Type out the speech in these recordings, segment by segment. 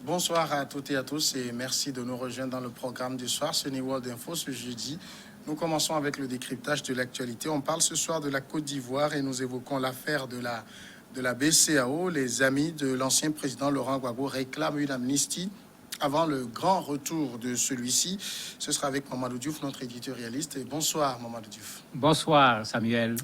Bonsoir à toutes et à tous et merci de nous rejoindre dans le programme du soir, ce New World Info, ce jeudi. Nous commençons avec le décryptage de l'actualité. On parle ce soir de la Côte d'Ivoire et nous évoquons l'affaire de la BCEAO. Les amis de l'ancien président Laurent Gbagbo réclament une amnistie avant le grand retour de celui-ci. Ce sera avec Mamadou Diouf, notre éditorialiste. Bonsoir Mamadou Diouf. Bonsoir Samuel.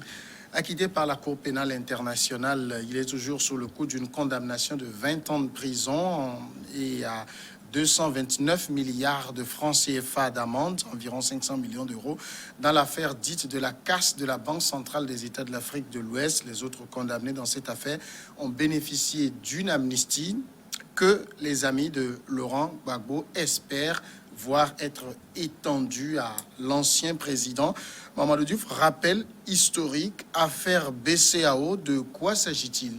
Acquitté par la Cour pénale internationale, il est toujours sous le coup d'une condamnation de 20 ans de prison et à 229 milliards de francs CFA d'amende, environ 500 millions d'euros, dans l'affaire dite de la casse de la Banque centrale des États de l'Afrique de l'Ouest. Les autres condamnés dans cette affaire ont bénéficié d'une amnistie que les amis de Laurent Gbagbo espèrent voir être étendue à l'ancien président. Mamadou Diouf, rappel historique, affaire BCEAO, de quoi s'agit-il?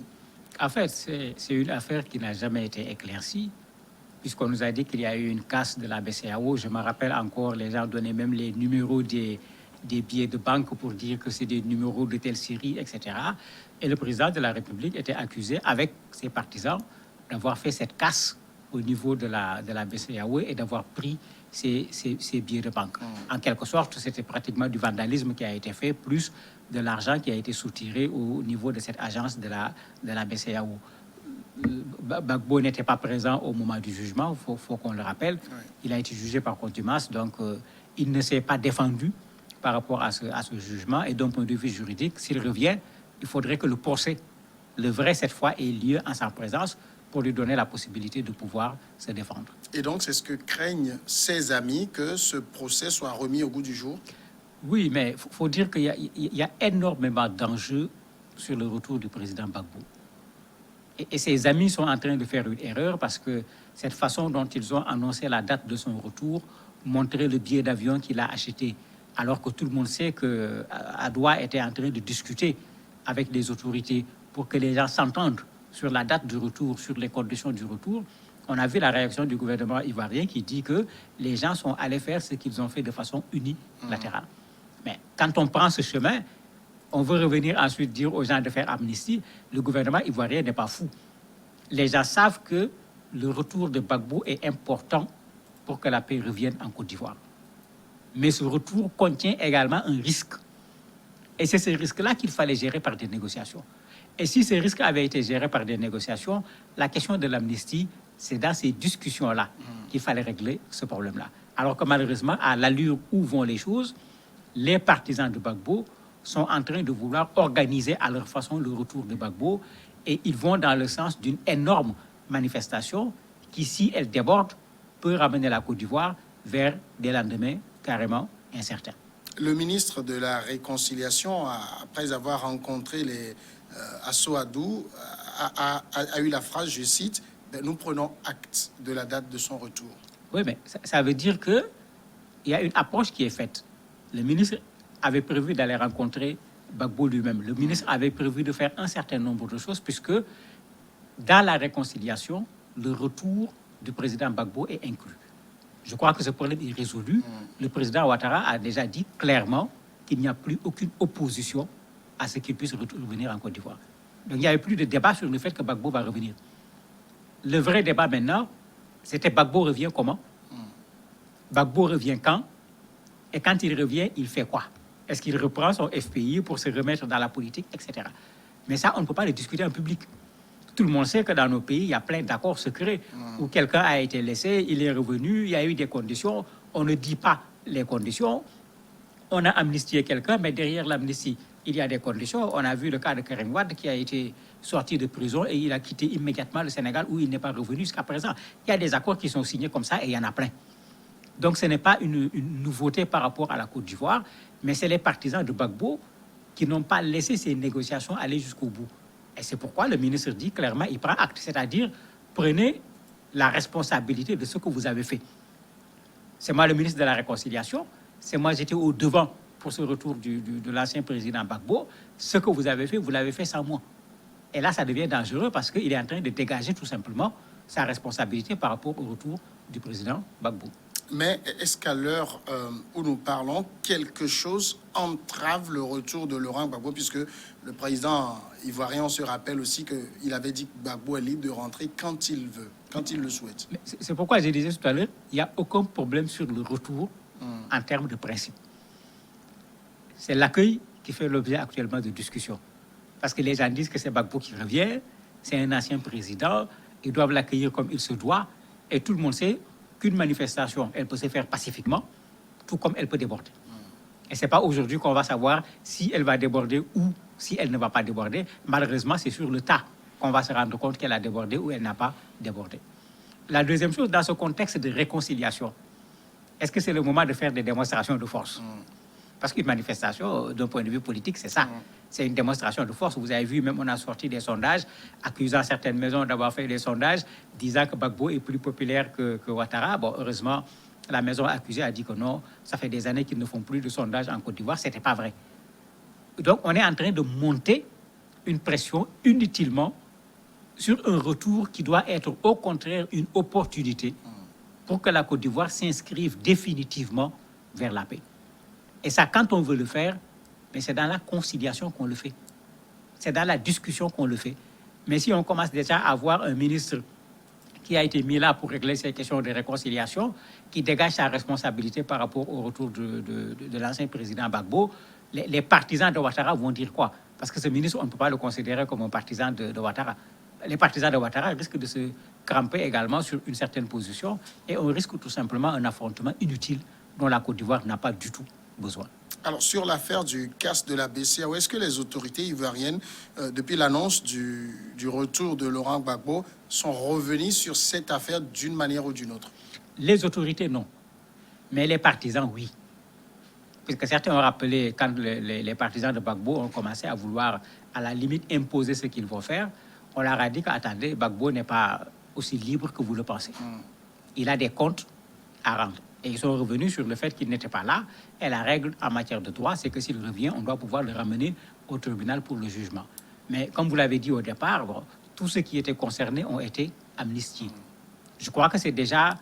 En fait, c'est une affaire qui n'a jamais été éclaircie, puisqu'on nous a dit qu'il y a eu une casse de la BCEAO. Je me rappelle encore, les gens donnaient même les numéros des billets de banque pour dire que c'est des numéros de telle série, etc. Et le président de la République était accusé, avec ses partisans, d'avoir fait cette casse au niveau de la BCEAO et d'avoir pris ces billets de banque. En quelque sorte, c'était pratiquement du vandalisme qui a été fait, plus de l'argent qui a été soutiré au niveau de cette agence de la BCEAO. Gbagbo n'était pas présent au moment du jugement, il faut qu'on le rappelle. Oui. Il a été jugé par contumace, donc il ne s'est pas défendu par rapport à ce jugement. Et d'un point de vue juridique, s'il revient, il faudrait que le procès, le vrai cette fois, ait lieu en sa présence, pour lui donner la possibilité de pouvoir se défendre. Et donc, c'est ce que craignent ses amis, que ce procès soit remis au goût du jour? Oui, mais il faut dire qu'il y a énormément d'enjeux sur le retour du président Gbagbo. Et ses amis sont en train de faire une erreur parce que cette façon dont ils ont annoncé la date de son retour montrait le billet d'avion qu'il a acheté, alors que tout le monde sait qu'Adoua était en train de discuter avec les autorités pour que les gens s'entendent sur la date du retour, sur les conditions du retour. On a vu la réaction du gouvernement ivoirien qui dit que les gens sont allés faire ce qu'ils ont fait de façon unilatérale. Mais quand on prend ce chemin, on veut revenir ensuite dire aux gens de faire amnistie. Le gouvernement ivoirien n'est pas fou. Les gens savent que le retour de Gbagbo est important pour que la paix revienne en Côte d'Ivoire. Mais ce retour contient également un risque. Et c'est ce risque-là qu'il fallait gérer par des négociations. Et si ces risques avaient été gérés par des négociations, la question de l'amnistie, c'est dans ces discussions-là qu'il fallait régler ce problème-là. Alors que malheureusement, à l'allure où vont les choses, les partisans de Gbagbo sont en train de vouloir organiser à leur façon le retour de Gbagbo et ils vont dans le sens d'une énorme manifestation qui, si elle déborde, peut ramener la Côte d'Ivoire vers des lendemains carrément incertains. Le ministre de la Réconciliation, après avoir rencontré les Assoadou, a eu la phrase, je cite, « Nous prenons acte de la date de son retour ». Oui, mais ça veut dire qu'il y a une approche qui est faite. Le ministre avait prévu d'aller rencontrer Gbagbo lui-même. Le ministre avait prévu de faire un certain nombre de choses puisque dans la réconciliation, le retour du président Gbagbo est inclus. Je crois que ce problème est résolu. Le président Ouattara a déjà dit clairement qu'il n'y a plus aucune opposition à ce qu'il puisse revenir en Côte d'Ivoire. Donc il n'y avait plus de débat sur le fait que Gbagbo va revenir. Le vrai débat maintenant, c'était Gbagbo revient comment? Gbagbo revient quand? Et quand il revient, il fait quoi? Est-ce qu'il reprend son FPI pour se remettre dans la politique, etc. Mais ça, on ne peut pas le discuter en public. Tout le monde sait que dans nos pays, il y a plein d'accords secrets où quelqu'un a été laissé, il est revenu, il y a eu des conditions, on ne dit pas les conditions. On a amnistié quelqu'un, mais derrière l'amnistie, il y a des conditions. On a vu le cas de Karim Wade qui a été sorti de prison et il a quitté immédiatement le Sénégal où il n'est pas revenu jusqu'à présent. Il y a des accords qui sont signés comme ça et il y en a plein. Donc ce n'est pas une nouveauté par rapport à la Côte d'Ivoire, mais c'est les partisans de Gbagbo qui n'ont pas laissé ces négociations aller jusqu'au bout. Et c'est pourquoi le ministre dit clairement, il prend acte, c'est-à-dire prenez la responsabilité de ce que vous avez fait. C'est moi le ministre de la Réconciliation, c'est moi j'étais au devant pour ce retour de l'ancien président Gbagbo. Ce que vous avez fait, vous l'avez fait sans moi. Et là, ça devient dangereux parce qu'il est en train de dégager tout simplement sa responsabilité par rapport au retour du président Gbagbo. Mais est-ce qu'à l'heure où nous parlons, quelque chose entrave le retour de Laurent Gbagbo, puisque le président ivoirien, on se rappelle aussi qu'il avait dit que Gbagbo est libre de rentrer quand il veut, quand il le souhaite. C'est pourquoi je disais tout à l'heure, il n'y a aucun problème sur le retour en termes de principe. C'est l'accueil qui fait l'objet actuellement de discussions. Parce que les gens disent que c'est Gbagbo qui revient, c'est un ancien président, ils doivent l'accueillir comme il se doit, et tout le monde sait qu'une manifestation, elle peut se faire pacifiquement, tout comme elle peut déborder. Et ce n'est pas aujourd'hui qu'on va savoir si elle va déborder ou si elle ne va pas déborder. Malheureusement, c'est sur le tas qu'on va se rendre compte qu'elle a débordé ou elle n'a pas débordé. La deuxième chose, dans ce contexte de réconciliation, est-ce que c'est le moment de faire des démonstrations de force? Parce qu'une manifestation, d'un point de vue politique, c'est ça. C'est une démonstration de force. Vous avez vu, même on a sorti des sondages accusant certaines maisons d'avoir fait des sondages disant que Gbagbo est plus populaire que Ouattara. Bon, heureusement, la maison accusée a dit que non, ça fait des années qu'ils ne font plus de sondages en Côte d'Ivoire. Ce n'était pas vrai. Donc, on est en train de monter une pression inutilement sur un retour qui doit être au contraire une opportunité pour que la Côte d'Ivoire s'inscrive définitivement vers la paix. Et ça, quand on veut le faire, mais c'est dans la conciliation qu'on le fait. C'est dans la discussion qu'on le fait. Mais si on commence déjà à avoir un ministre qui a été mis là pour régler ces questions de réconciliation, qui dégage sa responsabilité par rapport au retour de l'ancien président Gbagbo, les partisans de Ouattara vont dire quoi? Parce que ce ministre, on ne peut pas le considérer comme un partisan de Ouattara. Les partisans de Ouattara risquent de se cramper également sur une certaine position et on risque tout simplement un affrontement inutile dont la Côte d'Ivoire n'a pas du tout besoin. Alors, sur l'affaire du casse de la BCEAO, est-ce que les autorités ivoiriennes, depuis l'annonce du retour de Laurent Gbagbo, sont revenues sur cette affaire d'une manière ou d'une autre? Les autorités, non. Mais les partisans, oui. Puisque certains ont rappelé, quand les partisans de Gbagbo ont commencé à vouloir, à la limite, imposer ce qu'ils vont faire, on leur a dit qu'attendez, Gbagbo n'est pas aussi libre que vous le pensez. Il a des comptes à rendre. Et ils sont revenus sur le fait qu'il n'était pas là. Et la règle en matière de droit, c'est que s'il revient, on doit pouvoir le ramener au tribunal pour le jugement. Mais comme vous l'avez dit au départ, bon, tous ceux qui étaient concernés ont été amnistiés. Je crois que c'est déjà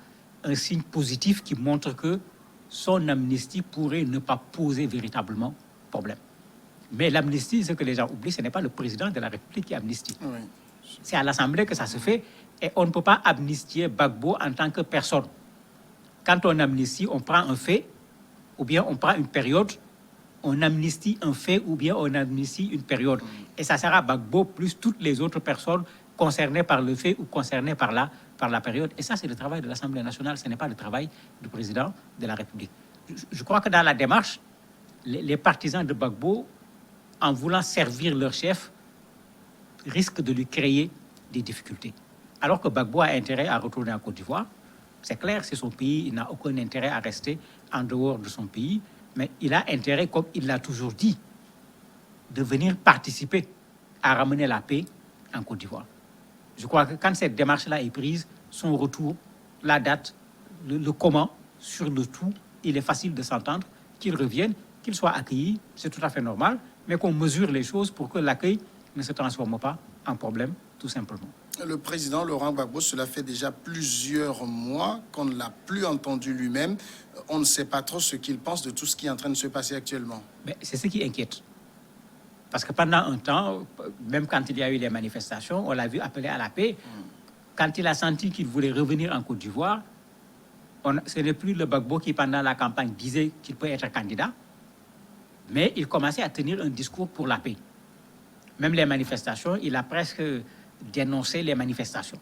un signe positif qui montre que son amnistie pourrait ne pas poser véritablement problème. Mais l'amnistie, ce que les gens oublient, ce n'est pas le président de la République qui amnistie. Oui. C'est à l'Assemblée que ça se fait. Et on ne peut pas amnistier Gbagbo en tant que personne. Quand on amnistie, on prend un fait, ou bien on prend une période, on amnistie un fait, ou bien on amnistie une période. Et ça sera Gbagbo plus toutes les autres personnes concernées par le fait ou concernées par la période. Et ça, c'est le travail de l'Assemblée nationale, ce n'est pas le travail du président de la République. Je crois que dans la démarche, les partisans de Gbagbo, en voulant servir leur chef, risquent de lui créer des difficultés. Alors que Gbagbo a intérêt à retourner en Côte d'Ivoire. C'est clair, c'est son pays, il n'a aucun intérêt à rester en dehors de son pays, mais il a intérêt, comme il l'a toujours dit, de venir participer à ramener la paix en Côte d'Ivoire. Je crois que quand cette démarche-là est prise, son retour, la date, le comment, sur le tout, il est facile de s'entendre, qu'il revienne, qu'il soit accueilli, c'est tout à fait normal, mais qu'on mesure les choses pour que l'accueil ne se transforme pas en problème, tout simplement. Le président Laurent Gbagbo, cela fait déjà plusieurs mois qu'on ne l'a plus entendu lui-même. On ne sait pas trop ce qu'il pense de tout ce qui est en train de se passer actuellement. Mais c'est ce qui inquiète. Parce que pendant un temps, même quand il y a eu les manifestations, on l'a vu appeler à la paix. Quand il a senti qu'il voulait revenir en Côte d'Ivoire, ce n'est plus le Gbagbo qui, pendant la campagne, disait qu'il peut être candidat, mais il commençait à tenir un discours pour la paix. Même les manifestations, il a presque dénoncé les manifestations.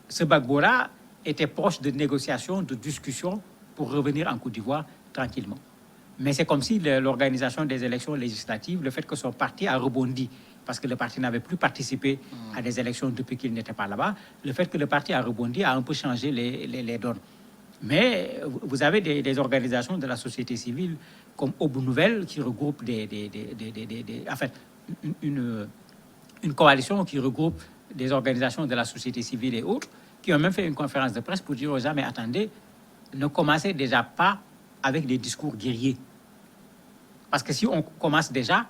Ce Gbagbo-là était proche de négociations, de discussions pour revenir en Côte d'Ivoire tranquillement. Mais c'est comme si l'organisation des élections législatives, le fait que son parti a rebondi, parce que le parti n'avait plus participé à des élections depuis qu'il n'était pas là-bas, le fait que le parti a rebondi a un peu changé les donnes. Mais vous avez des organisations de la société civile comme Aube Nouvelle qui regroupe une coalition qui regroupe des organisations de la société civile et autres, qui ont même fait une conférence de presse pour dire aux gens, mais attendez, ne commencez déjà pas avec des discours guerriers. Parce que si on commence déjà,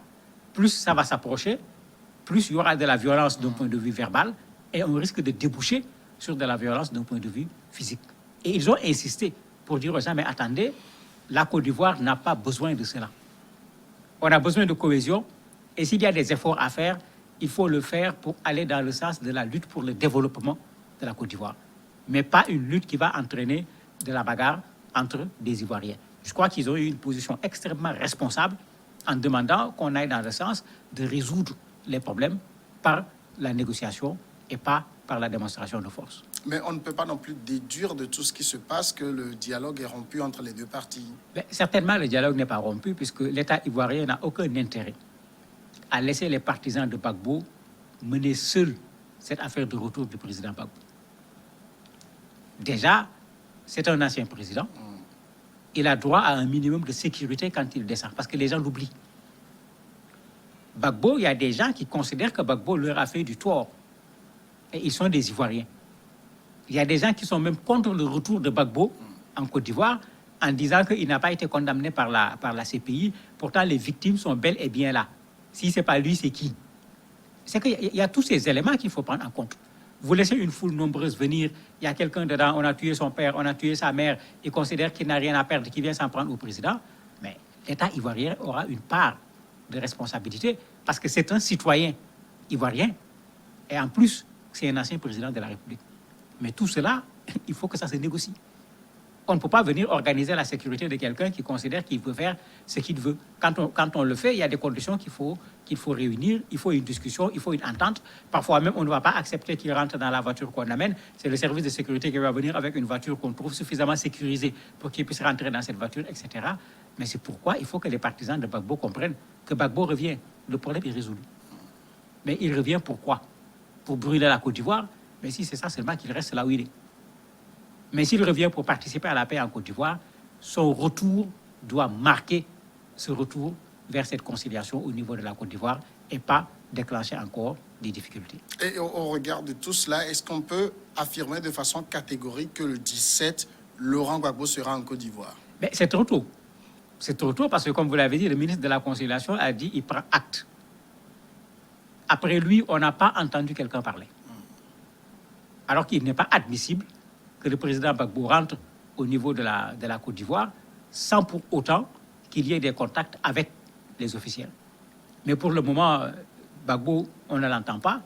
plus ça va s'approcher, plus il y aura de la violence d'un point de vue verbal, et on risque de déboucher sur de la violence d'un point de vue physique. Et ils ont insisté pour dire aux gens, mais attendez, la Côte d'Ivoire n'a pas besoin de cela. On a besoin de cohésion, et s'il y a des efforts à faire, il faut le faire pour aller dans le sens de la lutte pour le développement de la Côte d'Ivoire. Mais pas une lutte qui va entraîner de la bagarre entre des Ivoiriens. Je crois qu'ils ont eu une position extrêmement responsable en demandant qu'on aille dans le sens de résoudre les problèmes par la négociation et pas par la démonstration de force. Mais on ne peut pas non plus déduire de tout ce qui se passe que le dialogue est rompu entre les deux parties. Mais certainement, le dialogue n'est pas rompu puisque l'État ivoirien n'a aucun intérêt à laisser les partisans de Gbagbo mener seuls cette affaire de retour du président Gbagbo. Déjà, c'est un ancien président. Il a droit à un minimum de sécurité quand il descend, parce que les gens l'oublient. Gbagbo, il y a des gens qui considèrent que Gbagbo leur a fait du tort. Et ils sont des Ivoiriens. Il y a des gens qui sont même contre le retour de Gbagbo en Côte d'Ivoire en disant qu'il n'a pas été condamné par la CPI. Pourtant, les victimes sont bel et bien là. Si ce n'est pas lui, c'est qui? C'est qu'il y a tous ces éléments qu'il faut prendre en compte. Vous laissez une foule nombreuse venir, il y a quelqu'un dedans, on a tué son père, on a tué sa mère, il considère qu'il n'a rien à perdre, qu'il vient s'en prendre au président. Mais l'État ivoirien aura une part de responsabilité parce que c'est un citoyen ivoirien et en plus, c'est un ancien président de la République. Mais tout cela, il faut que ça se négocie. On ne peut pas venir organiser la sécurité de quelqu'un qui considère qu'il veut faire ce qu'il veut. Quand on le fait, il y a des conditions qu'il faut réunir, il faut une discussion, il faut une entente. Parfois même, on ne va pas accepter qu'il rentre dans la voiture qu'on amène. C'est le service de sécurité qui va venir avec une voiture qu'on trouve suffisamment sécurisée pour qu'il puisse rentrer dans cette voiture, etc. Mais c'est pourquoi il faut que les partisans de Gbagbo comprennent que Gbagbo revient. Le problème est résolu. Mais il revient pourquoi? Pour brûler la Côte d'Ivoire. Mais si c'est ça seulement qu'il reste là où il est. Mais s'il revient pour participer à la paix en Côte d'Ivoire, son retour doit marquer ce retour vers cette conciliation au niveau de la Côte d'Ivoire et pas déclencher encore des difficultés. Et au regard de tout cela, est-ce qu'on peut affirmer de façon catégorique que le 17, Laurent Gbagbo sera en Côte d'Ivoire? Mais c'est trop tôt. C'est trop tôt parce que, comme vous l'avez dit, le ministre de la Conciliation a dit qu'il prend acte. Après lui, on n'a pas entendu quelqu'un parler. Alors qu'il n'est pas admissible que le président Gbagbo rentre au niveau de la Côte d'Ivoire sans pour autant qu'il y ait des contacts avec les officiels. Mais pour le moment, Gbagbo, on ne l'entend pas.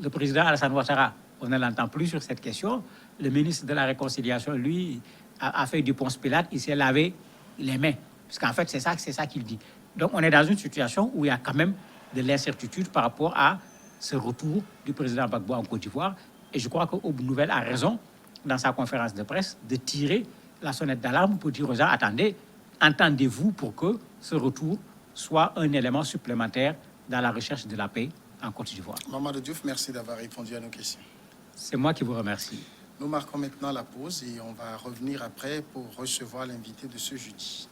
Le président Alassane Ouattara, on ne l'entend plus sur cette question. Le ministre de la Réconciliation, lui, a fait du Ponce Pilate, il s'est lavé les mains. Parce qu'en fait, c'est ça qu'il dit. Donc, on est dans une situation où il y a quand même de l'incertitude par rapport à ce retour du président Gbagbo en Côte d'Ivoire. Et je crois que Aube Nouvelle a raison, dans sa conférence de presse, de tirer la sonnette d'alarme pour dire aux gens, attendez, entendez-vous pour que ce retour soit un élément supplémentaire dans la recherche de la paix en Côte d'Ivoire. Mamadou Diouf, merci d'avoir répondu à nos questions. C'est moi qui vous remercie. Nous marquons maintenant la pause et on va revenir après pour recevoir l'invité de ce jeudi.